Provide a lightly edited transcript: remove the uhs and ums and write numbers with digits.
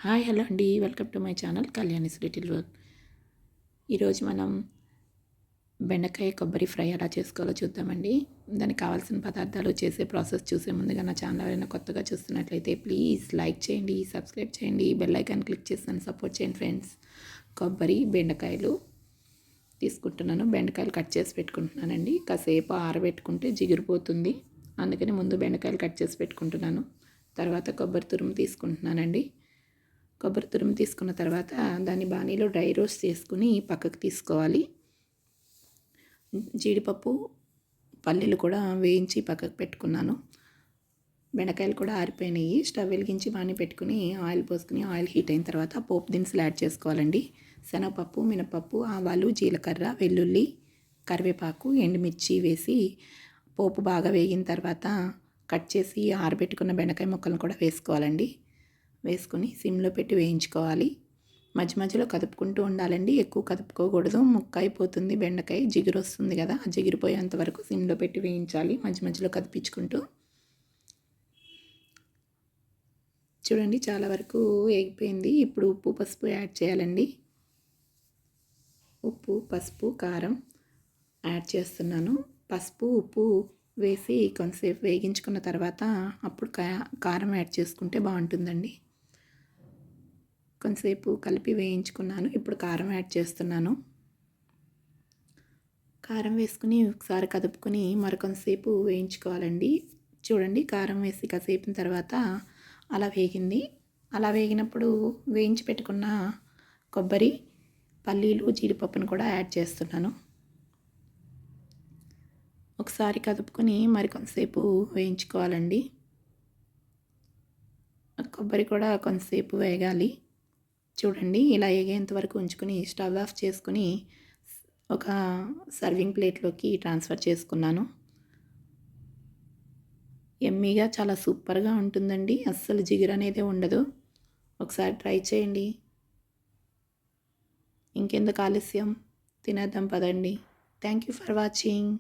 Hi hello అండి, welcome to my channel Kalyani's little world. ఈరోజు మనం బెండకాయ కొబ్బరి ఫ్రై ఎలా చేసుకోవాలో చూద్దామండి. దానికి కావాల్సిన పదార్థాలు చేసే ప్రాసెస్ చూసే ముందుగా నా ఛానల్ ఎవరైనా కొత్తగా చూస్తున్నట్లయితే ప్లీజ్ లైక్ చేయండి, సబ్స్క్రైబ్ చేయండి, బెల్ ఐకాన్ క్లిక్ చేసి నన్ను సపోర్ట్ చేయండి ఫ్రెండ్స్. కొబ్బరి బెండకాయలు తీసుకుంటున్నాను. బెండకాయలు కట్ చేసి పెట్టుకుంటున్నానండి. కాసేపు ఆరబెట్టుకుంటే జిగిరిపోతుంది, అందుకని ముందు బెండకాయలు కట్ చేసి పెట్టుకుంటున్నాను. తర్వాత కొబ్బరి తురుము తీసుకుంటున్నానండి. కొబ్బరి తురుము తీసుకున్న తర్వాత దాన్ని బాణీలో డ్రై రోస్ట్ చేసుకుని పక్కకు తీసుకోవాలి. జీడిపప్పు పల్లీలు కూడా వేయించి పక్కకు పెట్టుకున్నాను. బెండకాయలు కూడా ఆరిపోయినాయి. స్టవ్ వెలిగించి బాణీ పెట్టుకుని ఆయిల్ పోసుకుని ఆయిల్ హీట్ అయిన తర్వాత పోపు దినుసులు యాడ్ చేసుకోవాలండి. శనగపప్పు, మినపప్పు, ఆవాలు, జీలకర్ర, వెల్లుల్లి, కరివేపాకు, ఎండుమిర్చి వేసి పోపు బాగా వేగిన తర్వాత కట్ చేసి ఆరబెట్టుకున్న బెండకాయ ముక్కలను కూడా వేసుకోవాలండి. వేసుకొని సిమ్లో పెట్టి వేయించుకోవాలి. మధ్య మధ్యలో కదుపుకుంటూ ఉండాలండి. ఎక్కువ కదుపుకోకూడదు, ముక్క అయిపోతుంది. బెండకాయ జిగురు వస్తుంది కదా, ఆ జిగిరిపోయేంత వరకు సిమ్లో పెట్టి వేయించాలి, మధ్య మధ్యలో కదిపించుకుంటూ. చూడండి, చాలా వరకు వేగిపోయింది. ఇప్పుడు ఉప్పు పసుపు యాడ్ చేయాలండి. ఉప్పు, పసుపు, కారం యాడ్ చేస్తున్నాను. పసుపు, ఉప్పు వేసి కొంతసేపు వేగించుకున్న తర్వాత అప్పుడు కారం యాడ్ చేసుకుంటే బాగుంటుందండి. కొంతసేపు కలిపి వేయించుకున్నాను. ఇప్పుడు కారం యాడ్ చేస్తున్నాను. కారం వేసుకుని ఒకసారి కదుపుకొని మరికొంతసేపు వేయించుకోవాలండి. చూడండి, కారం వేసి కాసేపిన తర్వాత అలా వేగింది. అలా వేగినప్పుడు వేయించి పెట్టుకున్న కొబ్బరి, పల్లీలు, జీడిపప్పును కూడా యాడ్ చేస్తున్నాను. ఒకసారి కదుపుకొని మరికొంతసేపు వేయించుకోవాలండి. కొబ్బరి కూడా కొంతసేపు వేగాలి. చూడండి, ఇలా వేగేంత వరకు ఉంచుకొని స్టవ్ ఆఫ్ చేసుకుని ఒక సర్వింగ్ ప్లేట్లోకి ట్రాన్స్ఫర్ చేసుకున్నాను. ఎమ్మీగా చాలా సూపర్గా ఉంటుందండి. అస్సలు జిగురు అనేది ఉండదు. ఒకసారి ట్రై చేయండి. ఇంకెందుకు ఆలస్యం, తినేద్దాం పదండి. Thank you for watching.